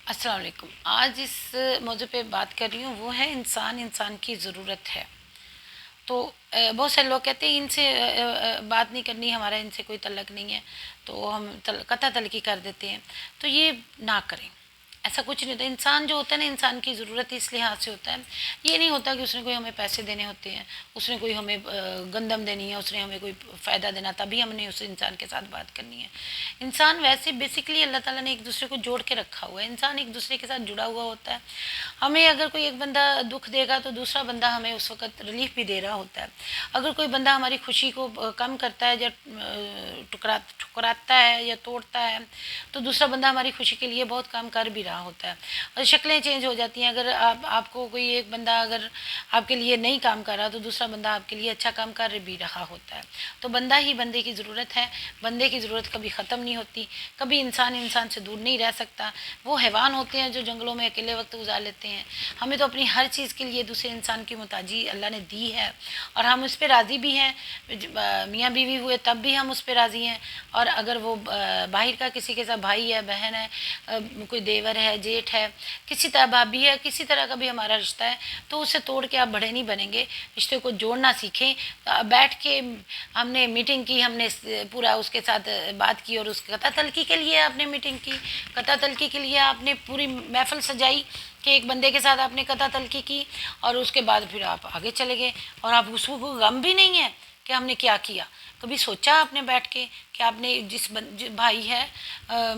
السلام علیکم۔ آج جس موضوع پہ بات کر رہی ہوں وہ ہے انسان کی ضرورت ہے۔ تو بہت سارے لوگ کہتے ہیں ان سے بات نہیں کرنی، ہمارا ان سے کوئی تعلق نہیں ہے، تو ہم قطع تلقی کر دیتے ہیں۔ تو یہ نہ کریں، ایسا کچھ نہیں ہوتا۔ انسان جو ہوتا ہے نا، انسان کی ضرورت اس لحاظ سے ہوتا ہے، یہ نہیں ہوتا کہ اس نے کوئی ہمیں پیسے دینے ہوتے ہیں، اس نے کوئی ہمیں گندم دینی ہے، اس نے ہمیں کوئی فائدہ دینا تبھی ہم نے اس انسان کے ساتھ بات کرنی ہے۔ انسان ویسے بیسکلی اللہ تعالیٰ نے ایک دوسرے کو جوڑ کے رکھا ہوا ہے، انسان ایک دوسرے کے ساتھ جڑا ہوا ہوتا ہے۔ ہمیں اگر کوئی ایک بندہ دکھ دے گا تو دوسرا بندہ ہمیں اس وقت ریلیف بھی دے رہا ہوتا ہے۔ اگر کوئی بندہ ہماری خوشی کو کم کرتا ہے یا ٹھکراتا ہے یا توڑتا ہے تو دوسرا بندہ ہماری خوشی کے لیے بہت کام کر بھی رہا ہوتا ہے، اور شکلیں چینج ہو جاتی ہیں۔ اگر آپ کو کوئی ایک بندہ اگر آپ کے لیے نہیں کام کر رہا تو دوسرا بندہ آپ کے لیے اچھا کام کر بھی رہا ہوتا ہے۔ تو بندہ ہی بندے کی ضرورت ہے، بندے کی ضرورت کبھی ختم نہیں ہوتی، کبھی انسان سے دور نہیں رہ سکتا۔ وہ حیوان ہوتے ہیں جو جنگلوں میں اکیلے وقت گزار لیتے ہیں، ہمیں تو اپنی ہر چیز کے لیے دوسرے انسان کی محتاجی اللہ نے دی ہے، اور ہم اس پہ راضی بھی ہیں۔ میاں بیوی ہوئے تب بھی ہم اس پہ راضی ہیں، اور اگر وہ باہر کا کسی کے ساتھ بھائی ہے، بہن ہے، کوئی دیور ہے، جیٹھ ہے، کسی طرح بھابھی ہے، کسی طرح کا بھی ہمارا رشتہ ہے، تو اسے توڑ کے آپ بڑے نہیں بنیں گے۔ رشتے کو جوڑنا سیکھیں۔ بیٹھ کے ہم نے میٹنگ کی، ہم نے پورا اس کے ساتھ بات کی، اور اس قطع تلقی کے لیے آپ نے میٹنگ کی، قطع تلقی کے لیے آپ نے پوری محفل سجائی کہ ایک بندے کے ساتھ آپ نے قطع تلقی کی، اور اس کے بعد پھر آپ آگے چلے گئے، اور آپ اس کو غم بھی نہیں ہے کہ ہم نے کیا کیا۔ کبھی سوچا آپ نے بیٹھ کے کہ آپ نے جس بھائی ہے،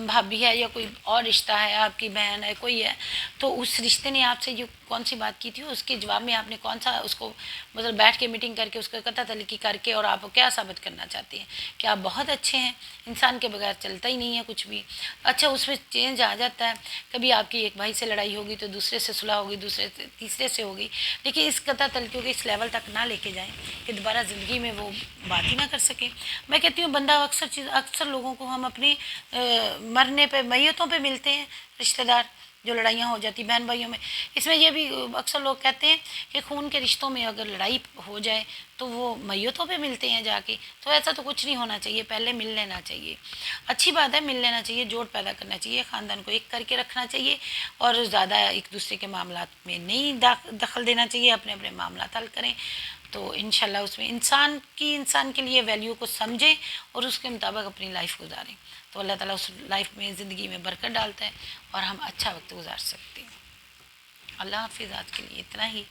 بھابھی ہے، یا کوئی اور رشتہ ہے، آپ کی بہن ہے، کوئی ہے، تو اس رشتے نے آپ سے جو کون سی بات کی تھی، اس کے جواب میں آپ نے کون سا اس کو مطلب بیٹھ کے میٹنگ کر کے اس کا قطع تلقی کر کے، اور آپ کیا ثابت کرنا چاہتے ہیں کہ آپ بہت اچھے ہیں، انسان کے بغیر چلتا ہی نہیں ہے کچھ بھی۔ اچھا، اس میں چینج آ جاتا ہے، کبھی آپ کی ایک بھائی سے لڑائی ہوگی تو دوسرے سے صلح ہوگی، دوسرے سے تیسرے سے ہوگی، لیکن اس قطع تلقیوں کے اس لیول تک نہ لے کے جائیں کہ دوبارہ زندگی میں وہ بات ہی نہ کر سکیں۔ میں کہتی ہوں بندہ اکثر لوگوں کو ہم اپنی مرنے پہ، میتوں پہ ملتے ہیں، رشتہ دار جو لڑائیاں ہو جاتی بہن بھائیوں میں۔ اس میں یہ بھی اکثر لوگ کہتے ہیں کہ خون کے رشتوں میں اگر لڑائی ہو جائے تو وہ میتوں پہ ملتے ہیں جا کے، تو ایسا تو کچھ نہیں ہونا چاہیے، پہلے مل لینا چاہیے۔ اچھی بات ہے، مل لینا چاہیے، جوڑ پیدا کرنا چاہیے، خاندان کو ایک کر کے رکھنا چاہیے، اور زیادہ ایک دوسرے کے معاملات میں نہیں دخل دینا چاہیے، اپنے اپنے معاملات حل کریں۔ تو انشاءاللہ اس میں انسان کے لیے ویلیو کو سمجھیں اور اس کے مطابق اپنی لائف گزاریں، تو اللہ تعالیٰ اس لائف میں، زندگی میں برکت ڈالتا ہے، اور ہم اچھا وقت گزار سکتے ہیں۔ اللہ حافظ، آج کے لیے اتنا ہی۔